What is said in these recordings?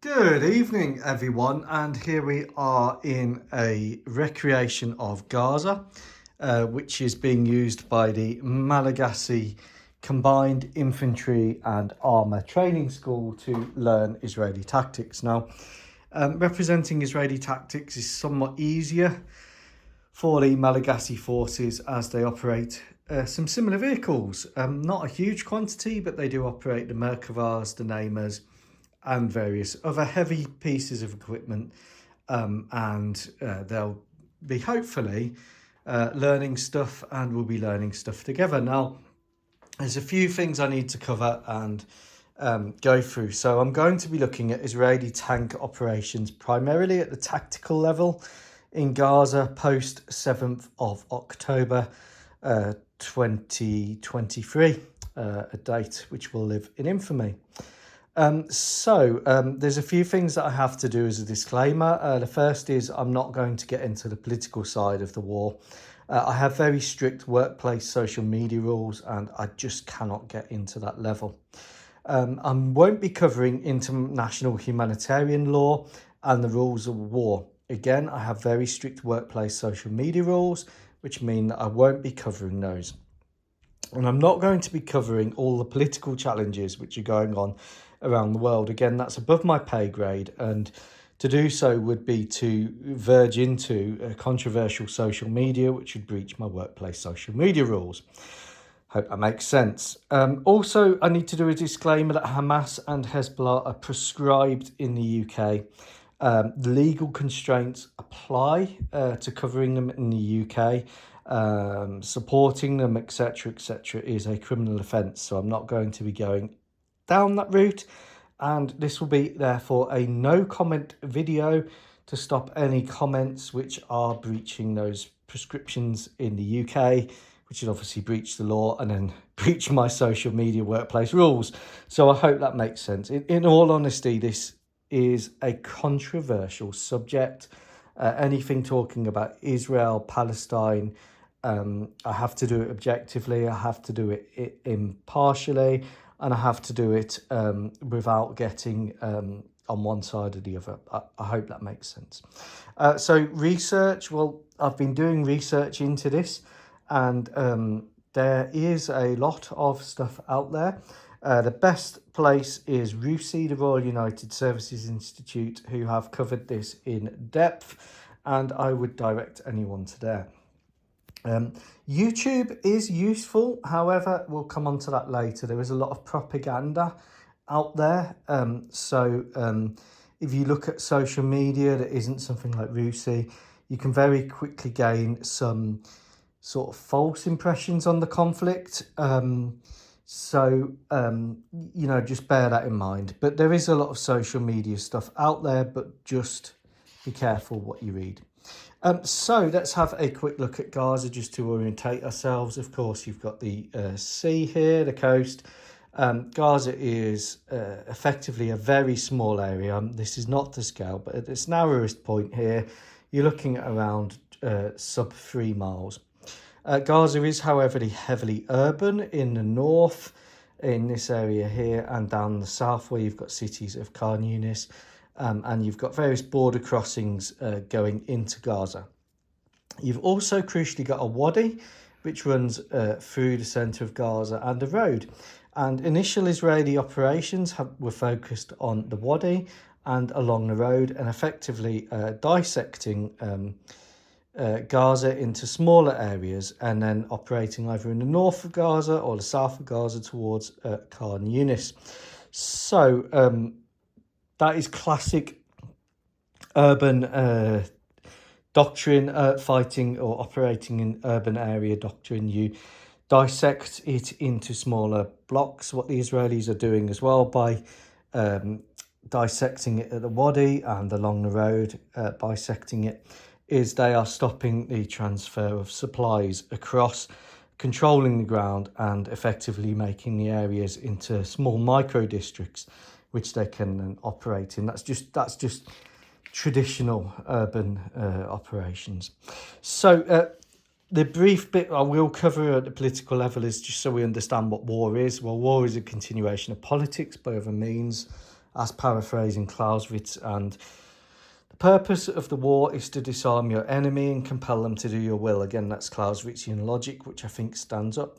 Good evening, everyone, and here we are in a recreation of Gaza, which is being used by the Malagasy Combined Infantry and Armour Training School to learn Israeli tactics. Now, representing Israeli tactics is somewhat easier for the Malagasy forces as they operate some similar vehicles. Not a huge quantity, but they do operate the Merkavas, the Namers, and various other heavy pieces of equipment, and they'll be hopefully learning stuff, and we'll be learning stuff together. Now, there's a few things I need to cover and go through. So I'm going to be looking at Israeli tank operations primarily at the tactical level in Gaza post 7th of October 2023, a date which will live in infamy. There's a few things that I have to do as a disclaimer. The first is I'm not going to get into the political side of the war. I have very strict workplace social media rules, and I just cannot get into that level. I won't be covering international humanitarian law and the rules of war. Again, I have very strict workplace social media rules, which mean that I won't be covering those. And I'm not going to be covering all the political challenges which are going on around the world. Again, that's above my pay grade, and to do so would be to verge into controversial social media, which would breach my workplace social media rules. Hope that makes sense. Also, I need to do a disclaimer that Hamas and Hezbollah are proscribed in the UK. The legal constraints apply to covering them in the UK. Supporting them, etc., is a criminal offence, so I'm not going to be going down that route, and this will be therefore a no comment video to stop any comments which are breaching those prescriptions in the UK, which would obviously breach the law and then breach my social media workplace rules. So I hope that makes sense. In all honesty, this is a controversial subject. Anything talking about Israel, Palestine, I have to do it objectively, I have to do it impartially, and I have to do it without getting on one side or the other. I hope that makes sense. So research, well, I've been doing research into this, and there is a lot of stuff out there. The best place is RUSI, the Royal United Services Institute, who have covered this in depth, and I would direct anyone to there. YouTube is useful, however, we'll come on to that later. There is a lot of propaganda out there. If you look at social media that isn't something like RUSI, you can very quickly gain some sort of false impressions on the conflict. Just bear that in mind. But there is a lot of social media stuff out there, but just be careful what you read. So let's have a quick look at Gaza just to orientate ourselves. Of course, you've got the sea here, the coast. Gaza is effectively a very small area. This is not to scale, but at its narrowest point here, you're looking at around sub 3 miles. Gaza is, however, heavily urban in the north, in this area here, and down the south where you've got cities of Khan Yunis. And you've got various border crossings going into Gaza. You've also crucially got a wadi, which runs through the centre of Gaza, and a road. And initial Israeli operations were focused on the wadi and along the road, and effectively dissecting Gaza into smaller areas, and then operating either in the north of Gaza or the south of Gaza towards Khan Yunis. So that is classic urban doctrine, fighting or operating in urban area doctrine. You dissect it into smaller blocks. What the Israelis are doing as well by dissecting it at the wadi and along the road, bisecting it, is they are stopping the transfer of supplies across, controlling the ground, and effectively making the areas into small micro districts which they can operate in. That's just traditional urban operations. So the brief bit I will cover at the political level is just so we understand what war is. Well, war is a continuation of politics by other means. as paraphrasing Clausewitz, and the purpose of the war is to disarm your enemy and compel them to do your will. Again, that's Clausewitzian logic, which I think stands up.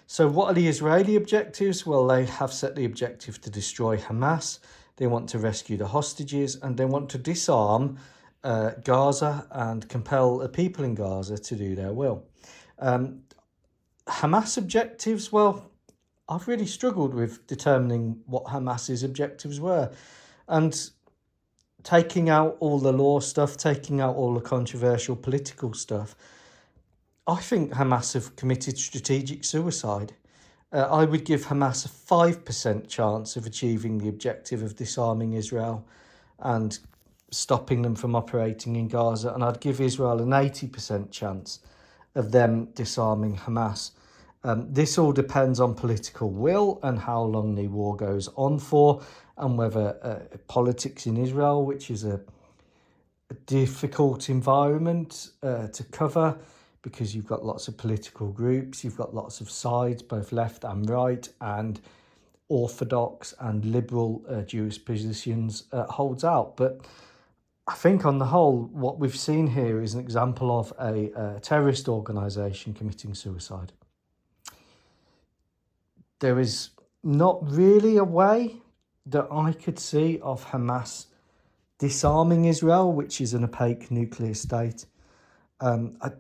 So what are the Israeli objectives? Well, they have set the objective to destroy Hamas. They want to rescue the hostages, and they want to disarm Gaza and compel the people in Gaza to do their will. Hamas objectives, well, I've really struggled with determining what Hamas's objectives were. And taking out all the law stuff, taking out all the controversial political stuff, I think Hamas have committed strategic suicide. I would give Hamas a 5% chance of achieving the objective of disarming Israel and stopping them from operating in Gaza, and I'd give Israel an 80% chance of them disarming Hamas. This all depends on political will and how long the war goes on for, and whether politics in Israel, which is a difficult environment to cover, because you've got lots of political groups, you've got lots of sides, both left and right, and orthodox and liberal Jewish positions holds out. But I think on the whole, what we've seen here is an example of a terrorist organisation committing suicide. There is not really a way that I could see of Hamas disarming Israel, which is an opaque nuclear state. I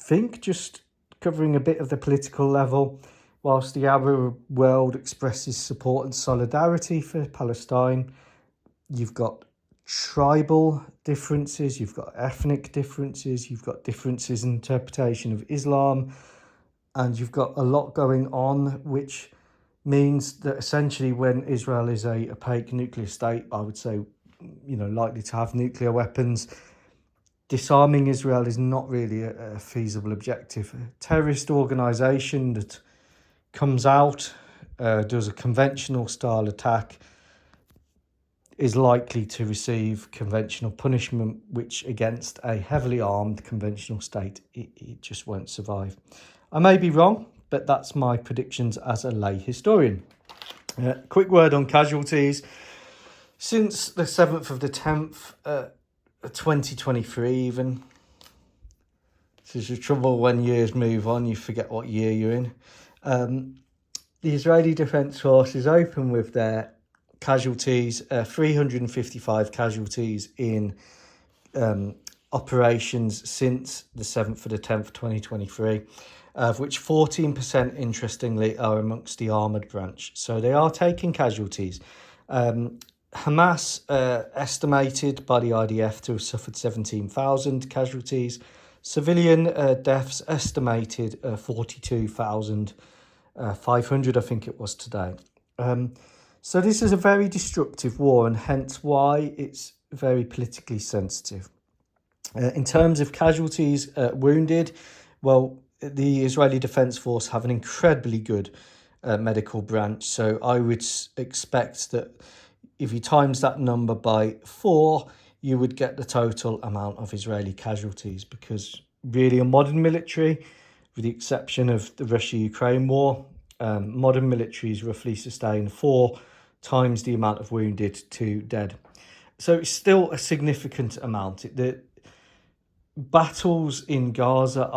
think, just covering a bit of the political level, whilst the Arab world expresses support and solidarity for Palestine, you've got tribal differences, you've got ethnic differences, you've got differences in interpretation of Islam, and you've got a lot going on, which means that essentially when Israel is a opaque nuclear state, I would say, likely to have nuclear weapons, disarming Israel is not really a feasible objective. A terrorist organisation that comes out, does a conventional style attack, is likely to receive conventional punishment, which against a heavily armed conventional state, it just won't survive. I may be wrong, but that's my predictions as a lay historian. Quick word on casualties. Since the 7th of the 10th, 2023 even, this is the trouble when years move on, you forget what year you're in. The Israeli Defence Forces open with their casualties, 355 casualties in operations since the 7th of the 10th, 2023. Of which 14%, interestingly, are amongst the armoured branch. So they are taking casualties. Hamas estimated by the IDF to have suffered 17,000 casualties. Civilian deaths estimated 42,500, I think it was today. So this is a very destructive war, and hence why it's very politically sensitive. In terms of casualties, wounded, well, the Israeli Defence Force have an incredibly good medical branch. So I would expect that if you times that number by 4, you would get the total amount of Israeli casualties, because really a modern military, with the exception of the Russia-Ukraine war, modern militaries roughly sustain 4 times the amount of wounded to dead. So it's still a significant amount. The battles in Gaza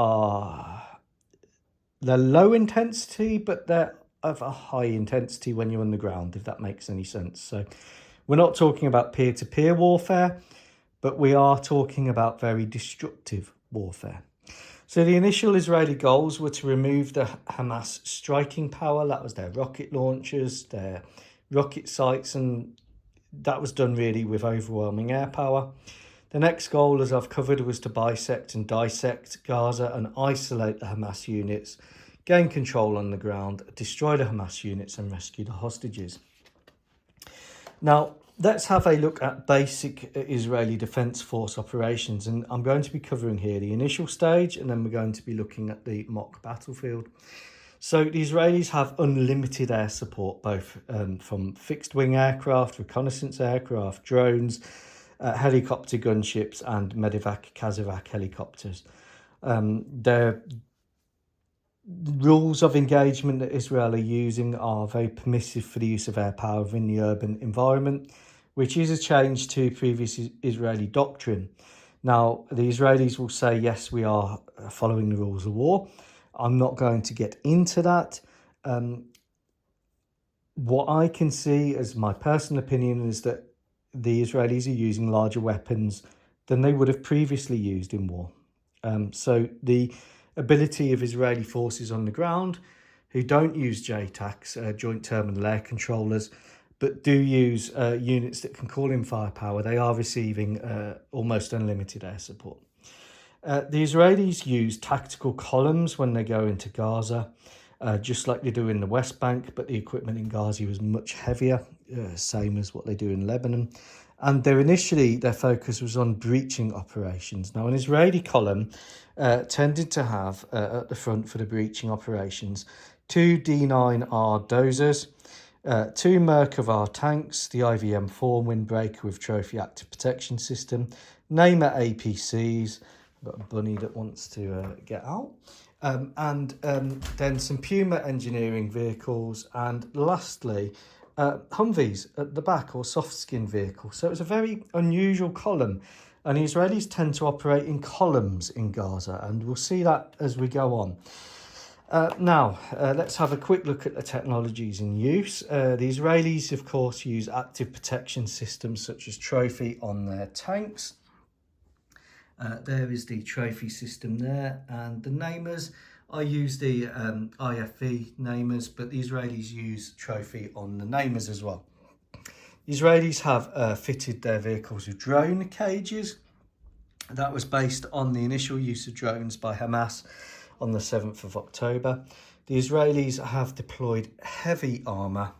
they're low intensity, but they're of a high intensity when you're on the ground, if that makes any sense. So we're not talking about peer-to-peer warfare, but we are talking about very destructive warfare. So the initial Israeli goals were to remove the Hamas striking power. That was their rocket launchers, their rocket sites, and that was done really with overwhelming air power. The next goal, as I've covered, was to bisect and dissect Gaza and isolate the Hamas units, gain control on the ground, destroy the Hamas units and rescue the hostages. Now, let's have a look at basic Israeli Defence Force operations, and I'm going to be covering here the initial stage, and then we're going to be looking at the mock battlefield. So the Israelis have unlimited air support, both from fixed-wing aircraft, reconnaissance aircraft, drones, helicopter gunships and Medevac, Kazovac helicopters. They're rules of engagement that Israel are using are very permissive for the use of air power within the urban environment, which is a change to previous Israeli doctrine. Now, the Israelis will say, yes, we are following the rules of war. I'm not going to get into that. What I can see as my personal opinion is that the Israelis are using larger weapons than they would have previously used in war. So the ability of Israeli forces on the ground who don't use JTACs, Joint Terminal Air Controllers, but do use units that can call in firepower, they are receiving almost unlimited air support. The Israelis use tactical columns when they go into Gaza, just like they do in the West Bank, but the equipment in Gaza was much heavier, same as what they do in Lebanon. And their focus was on breaching operations. Now, an Israeli column tended to have at the front for the breaching operations 2 D9R dozers, 2 Merkava tanks, the IVM-4 windbreaker with trophy active protection system, Namer APCs, I've got a bunny that wants to get out, and then some Puma engineering vehicles, and lastly, Humvees at the back, or soft skin vehicles. So it was a very unusual column, and the Israelis tend to operate in columns in Gaza, and we'll see that as we go on. Now, let's have a quick look at the technologies in use. The Israelis, of course, use active protection systems such as Trophy on their tanks. There is the Trophy system there, and the Namers, I use the IFV Namers, but the Israelis use Trophy on the Namers as well. The Israelis have fitted their vehicles with drone cages. That was based on the initial use of drones by Hamas on the 7th of October. The Israelis have deployed heavy armour.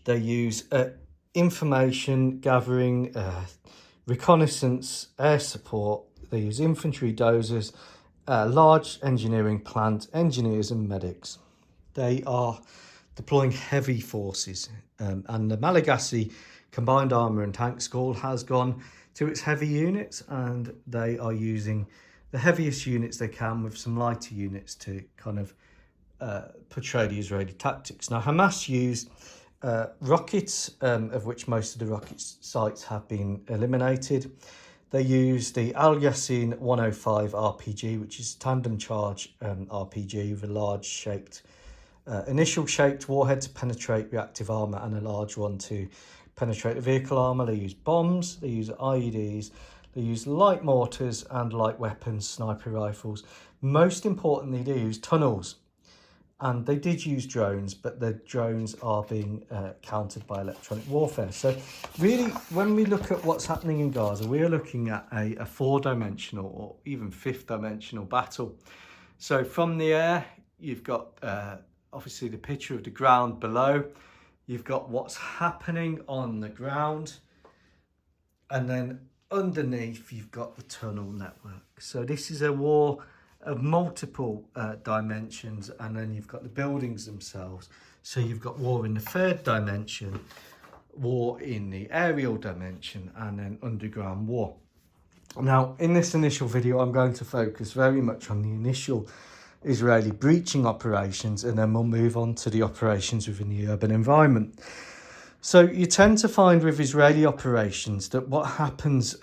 They use information gathering, reconnaissance, air support. They use infantry dozers, large engineering plant, engineers and medics. They are deploying heavy forces, and the Malagasy Combined Armour and Tank School has gone to its heavy units, and they are using the heaviest units they can with some lighter units to kind of portray the Israeli tactics. Now, Hamas used rockets, of which most of the rocket sites have been eliminated. They use the Al Yassin 105 RPG, which is tandem charge RPG with a large shaped, initial shaped warhead to penetrate reactive armour, and a large one to penetrate the vehicle armour. They use bombs, they use IEDs, they use light mortars and light weapons, sniper rifles. Most importantly, they use tunnels. And they did use drones, but the drones are being countered by electronic warfare. So really, when we look at what's happening in Gaza, we are looking at a 4-dimensional or even 5th-dimensional battle. So from the air, you've got obviously the picture of the ground below. You've got what's happening on the ground. And then underneath, you've got the tunnel network. So this is a war of multiple dimensions, and then you've got the buildings themselves. So you've got war in the 3rd dimension, war in the aerial dimension, and then underground war. Now, in this initial video, I'm going to focus very much on the initial Israeli breaching operations, and then we'll move on to the operations within the urban environment. So you tend to find with Israeli operations that what happens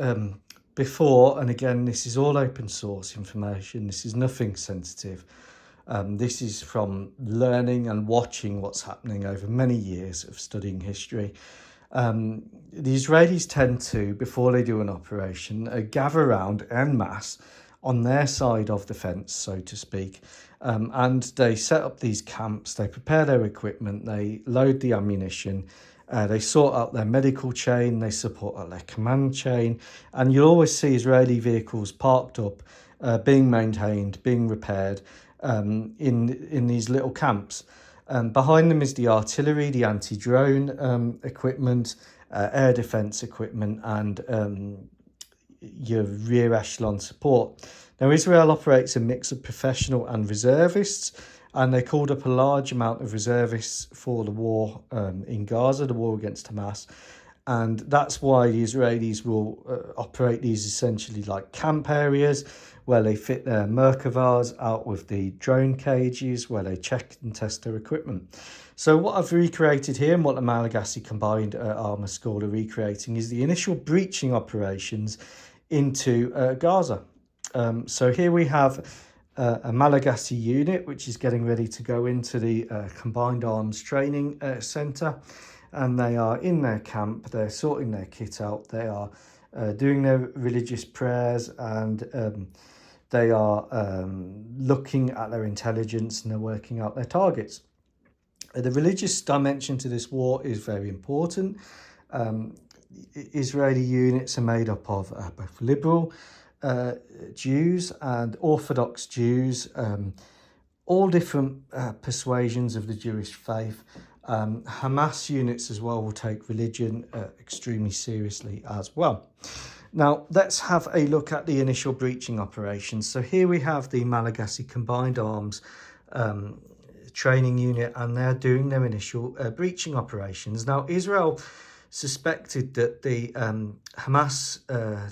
before, and again, this is all open source information, this is nothing sensitive. This is from learning and watching what's happening over many years of studying history. The Israelis tend to, before they do an operation, gather around en masse on their side of the fence, so to speak, and they set up these camps, they prepare their equipment, they load the ammunition, they sort out their medical chain, they support out their command chain, and you'll always see Israeli vehicles parked up, being maintained, being repaired in these little camps. Behind them is the artillery, the anti-drone equipment, air defence equipment, and your rear echelon support. Now, Israel operates a mix of professional and reservists, and they called up a large amount of reservists for the war in Gaza, the war against Hamas. And that's why the Israelis will operate these essentially like camp areas where they fit their Merkavas out with the drone cages where they check and test their equipment. So what I've recreated here and what the Malagasy Combined Armour School are recreating is the initial breaching operations into Gaza. So here we have a Malagasy unit which is getting ready to go into the Combined Arms Training Centre. And they are in their camp, they're sorting their kit out, they are doing their religious prayers, and they are looking at their intelligence, and they're working out their targets. The religious dimension to this war is very important. Israeli units are made up of both liberal Jews and Orthodox Jews, all different persuasions of the Jewish faith. Hamas units as well will take religion extremely seriously as well. Now, let's have a look at the initial breaching operations. So here we have the Malagasy Combined Arms training unit, and they're doing their initial breaching operations. Now, Israel suspected that the Hamas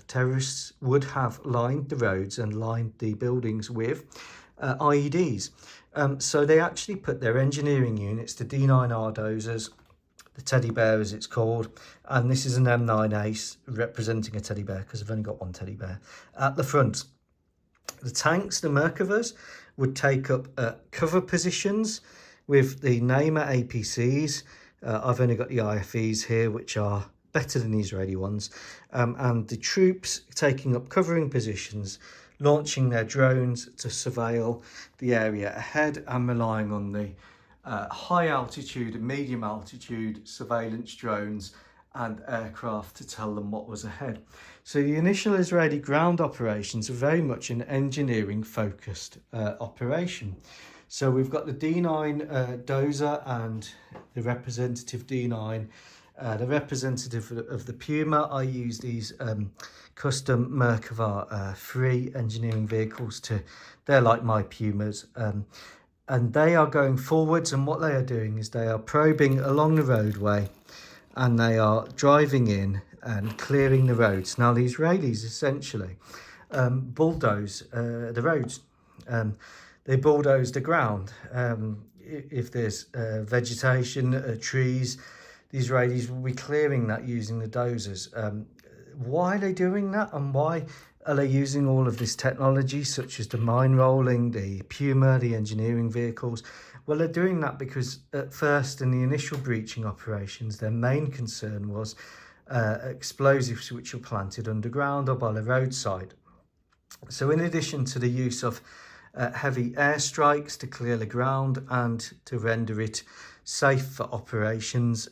terrorists would have lined the roads and lined the buildings with IEDs. So they actually put their engineering units, the D9R dozers, the teddy bear as it's called, and this is an M9 Ace representing a teddy bear because I've only got one teddy bear, at the front. The tanks, the Merkavas, would take up cover positions with the Namer APCs. I've only got the IFEs here, which are better than the Israeli ones, and the troops taking up covering positions, launching their drones to surveil the area ahead and relying on the high altitude and medium altitude surveillance drones and aircraft to tell them what was ahead. So the initial Israeli ground operations are very much an engineering focused operation. So we've got the D9 dozer and the representative D9. The representative of the Puma, I use these custom Merkava free engineering vehicles they're like my Pumas. And they are going forwards, and what they are doing is they are probing along the roadway and they are driving in and clearing the roads. Now the Israelis essentially bulldoze the roads. They bulldoze the ground. If there's vegetation, trees, the Israelis will be clearing that using the dozers. Why are they doing that, and why are they using all of this technology such as the mine rolling, the Puma, the engineering vehicles? Well, they're doing that because at first in the initial breaching operations, their main concern was explosives which were planted underground or by the roadside. So in addition to the use of heavy airstrikes to clear the ground and to render it safe for operations,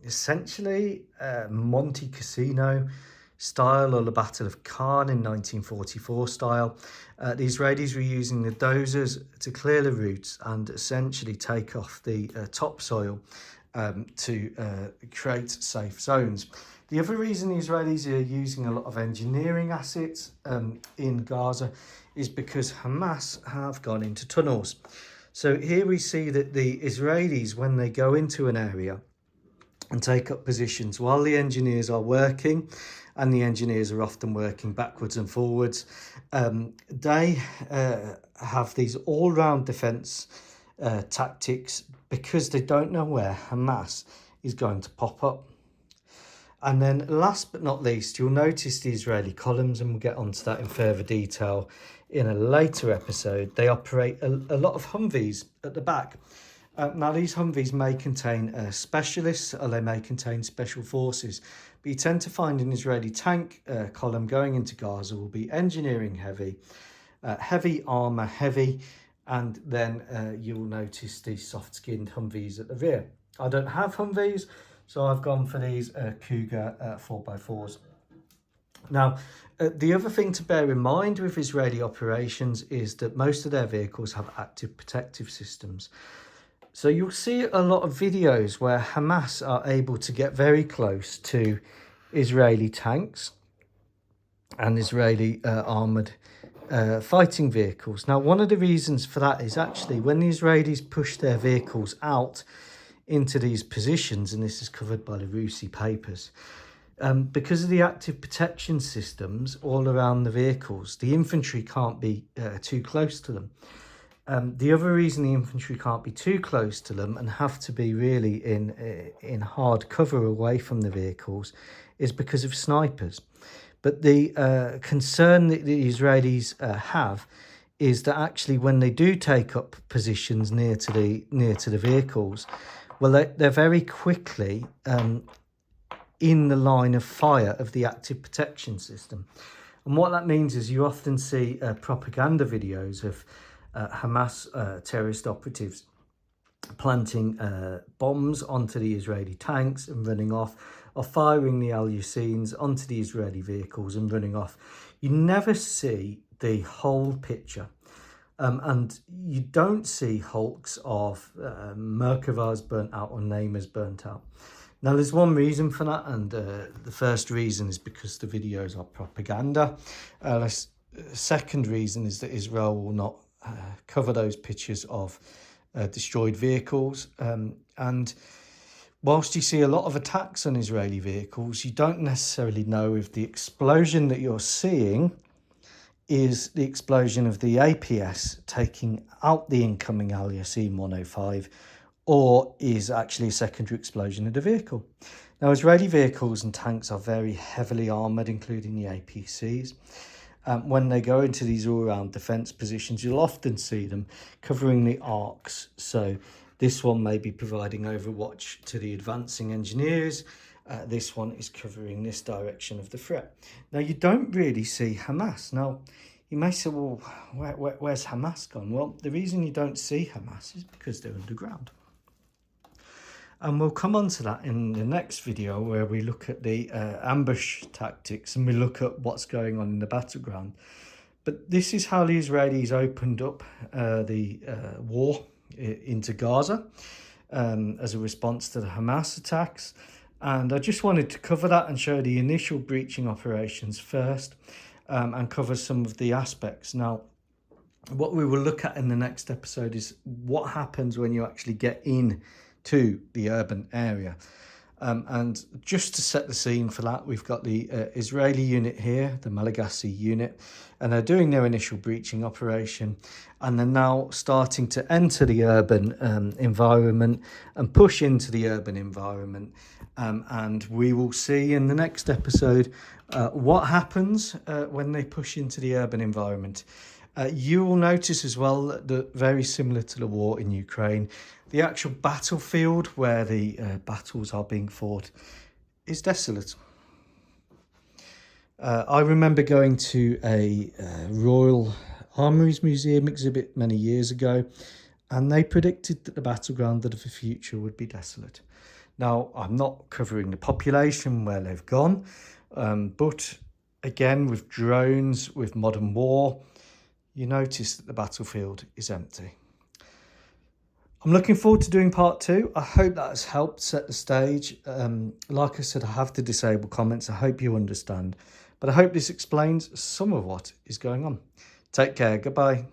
essentially Monte Cassino style, or the Battle of Khan in 1944 style. The Israelis were using the dozers to clear the routes and essentially take off the topsoil to create safe zones. The other reason the Israelis are using a lot of engineering assets in Gaza is because Hamas have gone into tunnels. So here we see that the Israelis, when they go into an area and take up positions, while the engineers are working, and the engineers are often working backwards and forwards, they have these all-round defence tactics because they don't know where Hamas is going to pop up. And then last but not least, you'll notice the Israeli columns, and we'll get onto that in further detail in a later episode. They operate a lot of Humvees at the back. Now, these Humvees may contain specialists, or they may contain special forces, but you tend to find an Israeli tank column going into Gaza will be engineering heavy, heavy armour heavy, and then you'll notice the soft-skinned Humvees at the rear. I don't have Humvees, so I've gone for these Cougar 4x4s. Now, the other thing to bear in mind with Israeli operations is that most of their vehicles have active protective systems. So you'll see a lot of videos where Hamas are able to get very close to Israeli tanks and Israeli armoured fighting vehicles. Now, one of the reasons for that is actually when the Israelis push their vehicles out into these positions, and this is covered by the RUSI papers. Because of the active protection systems all around the vehicles, the infantry can't be too close to them. The other reason the infantry can't be too close to them and have to be really in hard cover away from the vehicles is because of snipers. But the concern that the Israelis have is that actually when they do take up positions near to the vehicles, well, they're very quickly in the line of fire of the active protection system. And what that means is you often see propaganda videos of Hamas terrorist operatives planting bombs onto the Israeli tanks and running off, or firing the Al-Yassins onto the Israeli vehicles and running off. You never see the whole picture. And you don't see hulks of Merkavas burnt out or Neymars burnt out. Now, there's one reason for that, and the first reason is because the videos are propaganda. The second reason is that Israel will not cover those pictures of destroyed vehicles. And whilst you see a lot of attacks on Israeli vehicles, you don't necessarily know if the explosion that you're seeing is the explosion of the APS taking out the incoming Al-Yassin 105, or is actually a secondary explosion of the vehicle. Now, Israeli vehicles and tanks are very heavily armoured, including the APCs. When they go into these all-round defence positions, you'll often see them covering the arcs. So this one may be providing overwatch to the advancing engineers. This one is covering this direction of the threat. Now, you don't really see Hamas. Now, you may say, well, where's Hamas gone? Well, the reason you don't see Hamas is because they're underground. And we'll come on to that in the next video, where we look at the ambush tactics and we look at what's going on in the battleground. But this is how the Israelis opened up the war into Gaza as a response to the Hamas attacks. And I just wanted to cover that and show the initial breaching operations first, and cover some of the aspects. Now, what we will look at in the next episode is what happens when you actually get in to the urban area. And just to set the scene for that, we've got the Israeli unit here, the Malagasy unit, and they're doing their initial breaching operation, and they're now starting to enter the urban environment and push into the urban environment. And we will see in the next episode what happens when they push into the urban environment. You will notice as well that very similar to the war in Ukraine, the actual battlefield where the battles are being fought is desolate. I remember going to a Royal Armouries Museum exhibit many years ago, and they predicted that the battleground of the future would be desolate. Now, I'm not covering the population where they've gone, but again, with drones, with modern war, you notice that the battlefield is empty. I'm looking forward to doing part 2. I hope that has helped set the stage. Like I said, I have to disable comments. I hope you understand. But I hope this explains some of what is going on. Take care. Goodbye.